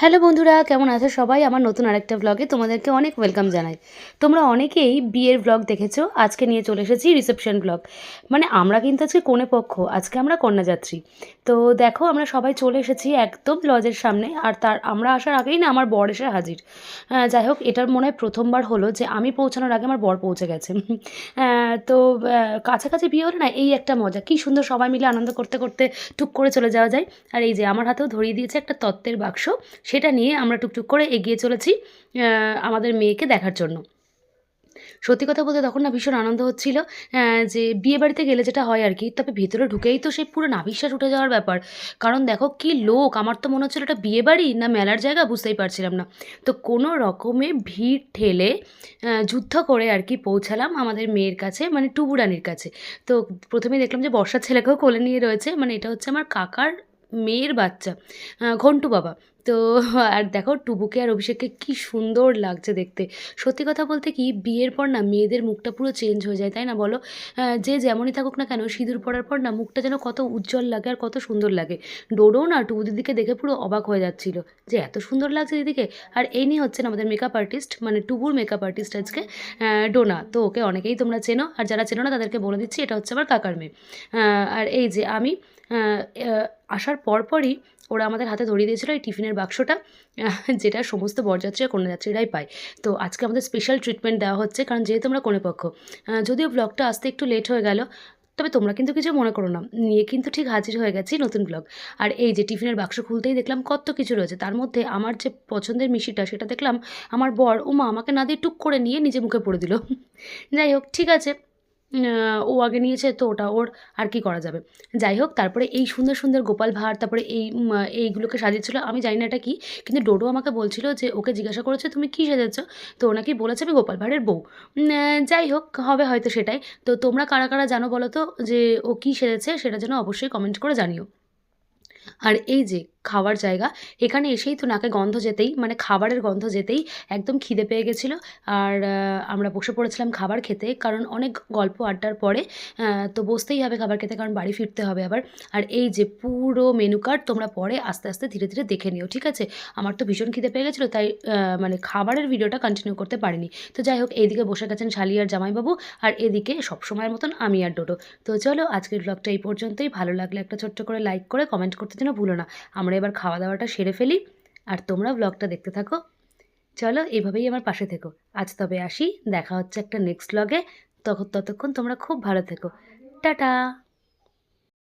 Hello বন্ধুরা, কেমন আছো সবাই? আমার নতুন আরেকটা ব্লগে তোমাদেরকে অনেক ওয়েলকাম জানাই। তোমরা অনেকেই বিয়ের ব্লগ দেখেছো, আজকে নিয়ে চলে এসেছি রিসেপশন ব্লগ। মানে আমরা কিন্তু আজকে কনে পক্ষ, আজকে আমরা কন্যাযাত্রী। তো দেখো আমরা সবাই চলে এসেছি একদম লজের সামনে, আর আমরা আসার আগেই না আমার বর এসে হাজির। যাই হোক, এটার মনে হয় প্রথমবার হলো যে আমি পৌঁছানোর আগে আমার বর পৌঁছে গেছে। তো কাছাকাছি বিয়ে হলে না এই একটা মজা, কী সুন্দর সবাই মিলে আনন্দ করতে করতে টুক করে চলে যাওয়া যায়। আর এই যে আমার হাতেও ধরিয়ে দিয়েছে একটা তত্ত্বের বাক্স, সেটা নিয়ে আমরা টুকটুক করে এগিয়ে চলেছি আমাদের মেয়েকে দেখার জন্য। সত্যি কথা বলতে তখন না ভীষণ আনন্দ হচ্ছিল যে বিয়ে বাড়িতে গেলে যেটা হয় আর কি, তবে ভেতরে ঢুকেই তো সেই পুরো নাভিশ্বাস উঠে যাওয়ার ব্যাপার। কারণ দেখো কি লোক, আমার তো মনে হচ্ছিল এটা বিয়ে বাড়ি না মেলার জায়গা, বুঝতেই পারছিলাম না। তো কোনো রকমে ভিড় ঠেলে যুদ্ধ করে আর কি পৌঁছালাম আমাদের মেয়ের কাছে, মানে টুবুরানির কাছে। তো প্রথমেই দেখলাম যে বর্ষার ছেলেকেও কোলে নিয়ে রয়েছে, মানে এটা হচ্ছে আমার কাকার মেয়ের বাচ্চা, ঘন্টু বাবা। তো আর দেখো টুবুকে আর অভিষেককে কি সুন্দর লাগছে দেখতে। সত্যি কথা বলতে কি, বিয়ের পর না মেয়েদের মুখটা পুরো চেঞ্জ হয়ে যায়, তাই না বলো? যে যেমনই থাকুক না কেন, সিঁদুর পরার পর না মুখটা যেন কত উজ্জ্বল লাগে আর কত সুন্দর লাগে। ডোডো না টুবু দিদিকে দেখে পুরো অবাক হয়ে যাচ্ছিল যে এত সুন্দর লাগছে দিদিকে। আর এই নিয়ে হচ্ছেন আমাদের মেকআপ আর্টিস্ট, মানে টুবুর মেকআপ আর্টিস্ট আজকে ডোনা। তো ওকে অনেকেই তোমরা চেনো, আর যারা চেনো না তাদেরকে বলে দিচ্ছি, এটা হচ্ছে আমার কাকার মেয়ে। আর এই যে আমি আহ, আহ, আসার পরপরই ওরা আমাদের হাতে ধরিয়ে দিয়েছিল এই টিফিনের বাক্সটা, যেটা সমস্ত বরযাত্রী আর কন্যাযাত্রীরাই পায়। তো আজকে আমাদের স্পেশাল ট্রিটমেন্ট দেওয়া হচ্ছে, কারণ যেহেতু আমরা কনেপক্ষ। যদিও ব্লগটা আসতে একটু লেট হয়ে গেল, তবে তোমরা কিন্তু কিছু মনে করো না, নিয়ে কিন্তু ঠিক হাজির হয়ে গেছি নতুন ব্লগ। আর এই যে টিফিনের বাক্স খুলতেই দেখলাম কত কিছু রয়েছে, তার মধ্যে আমার যে পছন্দের মিষ্টিটা সেটা দেখলাম আমার বর ওমা আমাকে না দিয়ে টুক করে নিয়ে নিজে মুখে পড়ে দিল। যাই হোক ঠিক আছে, ও আগে নিয়েছে তো ওটা ওর, আর কি করা যাবে। যাই হোক, তারপরে এই সুন্দর সুন্দর গোপাল ভাঁড়, তারপরে এইগুলোকে সাজিয়েছিল, আমি জানি না এটা কি, কিন্তু ডোডো আমাকে বলছিল যে ওকে জিজ্ঞাসা করেছে তুমি কী সেজেছো, তো ও নাকি বলেছে আমি গোপাল ভাঁড়ের বউ। যাই হোক, হবে হয়তো সেটাই। তো তোমরা কারা কারা জানো বলো তো যে ও কী সেজেছে, সেটা যেন অবশ্যই কমেন্ট করে জানিও। আর এই যে খাওয়ার জায়গা, এখানে এসেই তো নাকে গন্ধ যেতেই, মানে খাবারের গন্ধ যেতেই একদম খিদে পেয়ে গেছিলো। আর আমরা বসে পড়েছিলাম খাবার খেতে, কারণ অনেক গল্প আড্ডার পরে তো বসতেই হবে খাবার খেতে, কারণ বাড়ি ফিরতে হবে আবার। আর এই যে পুরো মেনু কার্ড তোমরা পরে আস্তে আস্তে ধীরে ধীরে দেখে নিও, ঠিক আছে? আমার তো ভীষণ খিদে পেয়ে গেছিলো, তাই মানে খাবারের ভিডিওটা কন্টিনিউ করতে পারিনি। তো যাই হোক, এইদিকে বসে গেছেন শালি আর জামাইবাবু, আর এদিকে সবসময়ের মতন আমি আর ডোডো। তো চলো আজকের ব্লগটা এই পর্যন্তই। ভালো লাগলে একটা ছোট্ট করে লাইক করে কমেন্ট করতে যেন ভুলো না। আমরা এবার খাওয়া দাওয়াটা সেরে ফেলি, আর তোমরা ব্লগটা দেখতে থাকো। চলো এভাবেই আমার পাশে থেকো। আজ তবে আসি, দেখা হচ্ছে একটা নেক্সট ব্লগে। ততক্ষণ তোমরা খুব ভালো থেকো। টাটা।